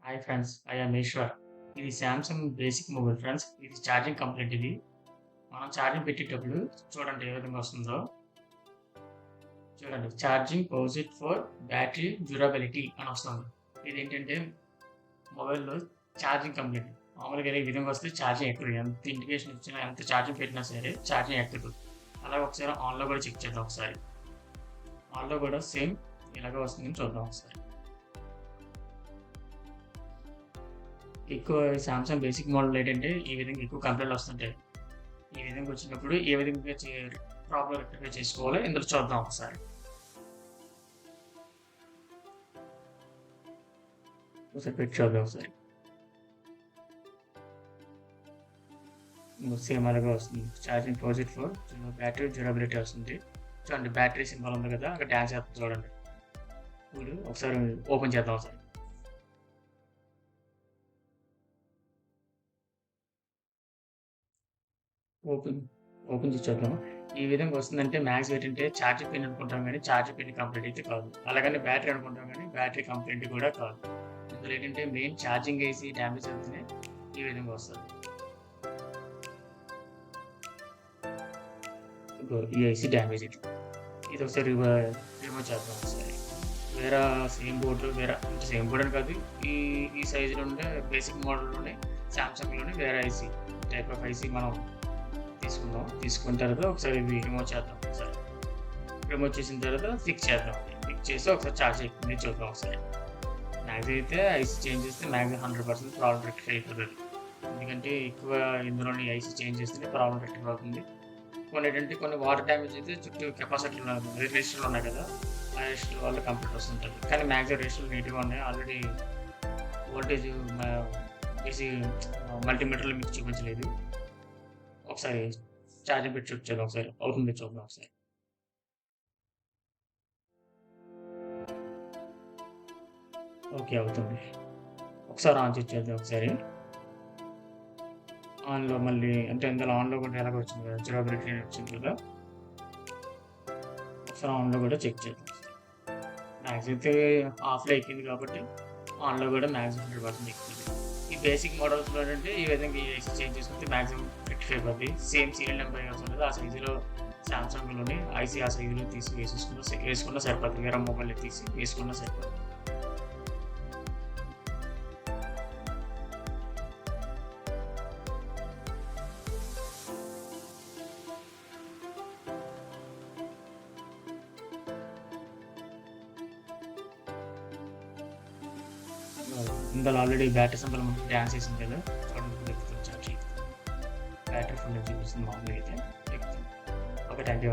Hi friends, I am Eshwar. ఇది Samsung basic mobile friends. ఇది charging complete ఇది. మనం ఛార్జింగ్ పెట్టేటప్పుడు చూడండి ఏ విధంగా వస్తుందో. చూడండి ఛార్జింగ్ పొజిట్ ఫర్ బ్యాటరీ డ్యూరబిలిటీ అని వస్తుంది. ఇదేంటంటే మొబైల్‌లో ఛార్జింగ్ కంప్లీట్. మామూలుగా ఈ విధంగా వస్తే ఛార్జింగ్ ఎక్కదు. ఎంత ఇండికేషన్ ఇచ్చినా, ఎంత ఛార్జింగ్ పెట్టినా సరే ఛార్జింగ్ ఎక్కదు. అలాగే ఒకసారి ఆన్‌లో కూడా చెక్ చేద్దాం ఒకసారి. ఆన్‌లో కూడా సేమ్ ఇలాగే వస్తుందని చూద్దాం ఒకసారి. ఎక్కువ సామ్సంగ్ బేసిక్ మోడల్ ఏంటంటే ఈ విధంగా ఎక్కువ కంప్లైంట్లు వస్తుంటాయి. ఈ విధంగా వచ్చినప్పుడు ఏ విధంగా ప్రాబ్లం రెక్టిఫై చేసుకోవాలో ఇందులో చూద్దాం ఒకసారి. ఒకసారి పెట్టి చూద్దాం ఒకసారి. సేమ్ అలాగే వస్తుంది. ఛార్జింగ్ పొజిట్ ఫర్ బ్యాటరీ డ్యూరబిలిటీ వస్తుంది. చూడండి బ్యాటరీ సింబల్ ఉంది కదా, అక్కడ డ్యాన్స్ చేస్తుంది చూడండి. ఇప్పుడు ఒకసారి ఓపెన్ చేద్దాం ఒకసారి. ఓపెన్ చేసి చూద్దాం. ఈ విధంగా వస్తుందంటే మ్యాక్స్ ఏంటంటే ఛార్జింగ్ పిన్ అనుకుంటాం కానీ ఛార్జింగ్ పిన్ కంప్లీట్ అయితే కాదు. అలాగని బ్యాటరీ అనుకుంటాం కానీ బ్యాటరీ కంప్లీట్ కూడా కాదు. ఇందులో ఏంటంటే మెయిన్ ఛార్జింగ్ వేసి డ్యామేజ్ అవుతూనే ఈ విధంగా వస్తుంది. ఈ ఐసీ డ్యామేజ్ ఇది ఒకసారి రిమూవ్ చేద్దాం ఒకసారి. వేరే సేమ్ బోర్డు సేమ్ బోర్డు అని కాదు, ఈ ఈ సైజులో ఉండే బేసిక్ మోడల్లోనే సామ్సంగ్లోనే వేరే ఐసీ టైప్ ఆఫ్ ఐసీ మనం తీసుకున్న తర్వాత ఒకసారి ఇవి రిమూవ్ చేద్దాం ఒకసారి. రిమూవ్ చేసిన తర్వాత ఫిక్స్ చేద్దాం. ఫిక్స్ చేసి ఒకసారి ఛార్జ్ అయిపోయింది చూద్దాం ఒకసారి. మ్యాక్స్ అయితే ఐసీ చేంజ్ చేస్తే మ్యాక్స్ 100% ప్రాబ్లం రెక్టిఫై అయిపోతుంది. ఎందుకంటే ఎక్కువ ఇందులోని ఐసీ చేంజ్ చేస్తేనే ప్రాబ్లం రెక్టిఫై అవుతుంది. కొన్ని వాటర్ డ్యామేజ్ అయితే చుట్టూ కెపాసిటీలు రిజిస్టర్లు ఉన్నాయి కదా, ఆ రిజిస్టర్ వల్ల కంప్లీట్ వస్తుంటుంది. కానీ మ్యాక్స్ రిజిస్టర్లు నీట్గా ఉన్నాయి. ఆల్రెడీ వోల్టేజ్ ఏసీ మల్టీమీటర్లో మీకు చూపించలేదు. ఒకసారి ఛార్జింగ్ పెట్టి చూపించాలి. ఒకసారి అవుతుంది చూద్దాం ఒకసారి. ఓకే అవుతుంది. ఒకసారి ఆన్ చేద్దాం ఒకసారి. ఆన్లో మళ్ళీ అంటే ఇందులో ఆన్లో కూడా ఎలాగ వచ్చింది కదా, డ్యూరబిలిటీ వచ్చింది కదా, ఒకసారి ఆన్లో కూడా చెక్ చేద్దాం. మ్యాక్స్ అయితే ఆఫ్లో ఎక్కింది కాబట్టి ఆన్లో కూడా మ్యాక్సిమం 100% ఎక్కింది. ఈ బేసిక్ మోడల్స్లో ఏంటంటే ఈ విధంగా ఈ ఐసీ చేంజ్ చేసుకుంటే మ్యాక్సిమం రెక్టిఫై అయిపోద్ది. సేమ్ సీరియల్ నెంబర్ వస్తుంది, ఆ సైజులో సామ్సంగ్లోనే ఐసీ ఆ సైజులో తీసి వేసుకున్నా సరిపోతుంది. వేరే మొబైల్ తీసి వేసుకున్నా సరిపోతుంది. ఇందులో ఆల్రెడీ బ్యాటరీ సింబల్ మనకి డ్యాన్స్ చేసింది కదా, ఛార్జ్ బ్యాటరీ ఫుల్ చూపిస్తుంది మామూలుగా అయితే. Okay, thank you.